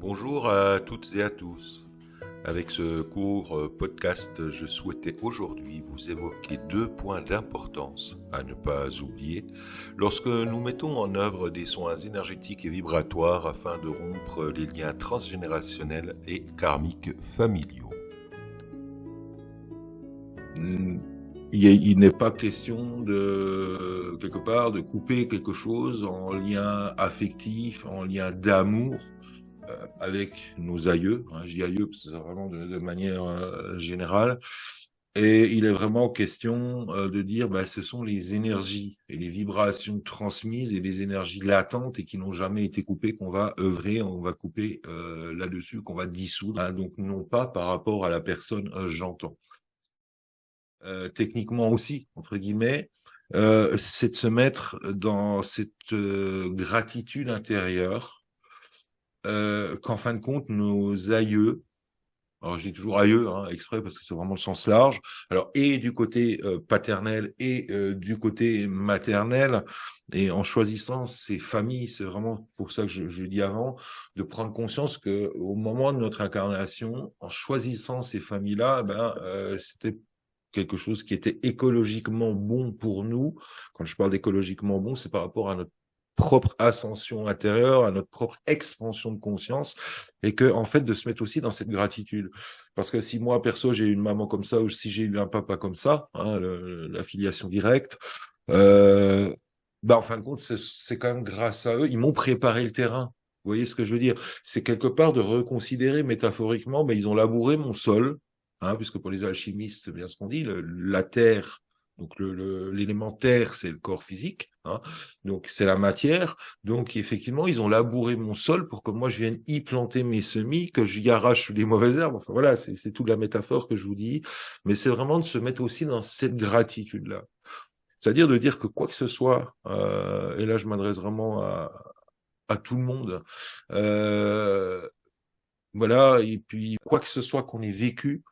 Bonjour à toutes et à tous. Avec ce court podcast, je souhaitais aujourd'hui vous évoquer deux points d'importance à ne pas oublier lorsque nous mettons en œuvre des soins énergétiques et vibratoires afin de rompre les liens transgénérationnels et karmiques familiaux. Il n'est pas question de, quelque part, de couper quelque chose en lien affectif, en lien d'amour avec nos aïeux. Je dis aïeux parce que c'est vraiment de manière générale. Et il est vraiment question de dire, ce sont les énergies et les vibrations transmises et les énergies latentes et qui n'ont jamais été coupées qu'on va œuvrer, on va couper là-dessus, qu'on va dissoudre. Donc non pas par rapport à la personne, j'entends. Techniquement aussi, entre guillemets, c'est de se mettre dans cette gratitude intérieure qu'en fin de compte, nos aïeux, alors je dis toujours aïeux, exprès parce que c'est vraiment le sens large, alors et du côté paternel et du côté maternel, et en choisissant ces familles, c'est vraiment pour ça que je dis avant, de prendre conscience que au moment de notre incarnation, en choisissant ces familles-là, c'était quelque chose qui était écologiquement bon pour nous. Quand je parle d'écologiquement bon, c'est par rapport à notre propre ascension intérieure, à notre propre expansion de conscience, et que en fait de se mettre aussi dans cette gratitude. Parce que si moi perso j'ai eu une maman comme ça, ou si j'ai eu un papa comme ça, la filiation directe, euh, en fin de compte c'est quand même grâce à eux, ils m'ont préparé le terrain. Vous voyez ce que je veux dire? C'est quelque part de reconsidérer métaphoriquement, ils ont labouré mon sol, puisque pour les alchimistes, c'est bien ce qu'on dit, la terre, donc l'élément terre, c'est le corps physique, donc c'est la matière. Donc effectivement, ils ont labouré mon sol pour que moi je vienne y planter mes semis, que j'y arrache les mauvaises herbes. Enfin voilà, c'est toute la métaphore que je vous dis. Mais c'est vraiment de se mettre aussi dans cette gratitude-là. C'est-à-dire de dire que quoi que ce soit, et là je m'adresse vraiment à tout le monde, voilà, et puis quoi que ce soit qu'on ait vécu,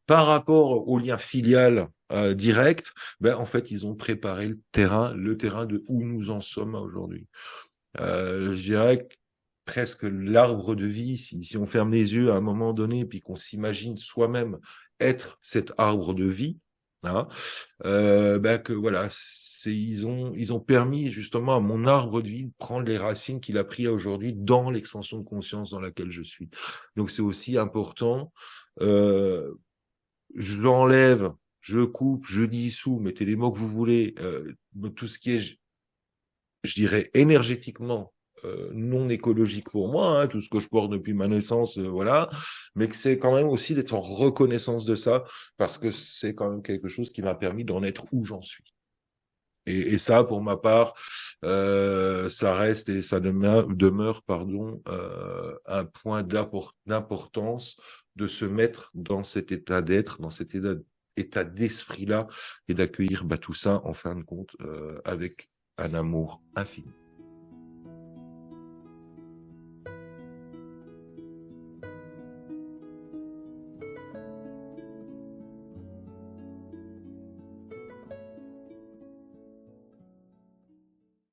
par rapport au lien filial direct, en fait, ils ont préparé le terrain de où nous en sommes aujourd'hui. Je dirais que presque l'arbre de vie, si on ferme les yeux à un moment donné, puis qu'on s'imagine soi-même être cet arbre de vie, que voilà, ils ont permis justement à mon arbre de vie de prendre les racines qu'il a pris aujourd'hui dans l'expansion de conscience dans laquelle je suis. Donc c'est aussi important. Je l'enlève, je coupe, je dissous, mettez les mots que vous voulez, tout ce qui est, je dirais, énergétiquement non écologique pour moi, tout ce que je porte depuis ma naissance, voilà, mais que c'est quand même aussi d'être en reconnaissance de ça, parce que c'est quand même quelque chose qui m'a permis d'en être où j'en suis. Et ça, pour ma part, ça reste et ça demeure, un point d'importance de se mettre dans cet état d'être, dans cet état d'esprit-là, et d'accueillir tout ça, en fin de compte, avec un amour infini.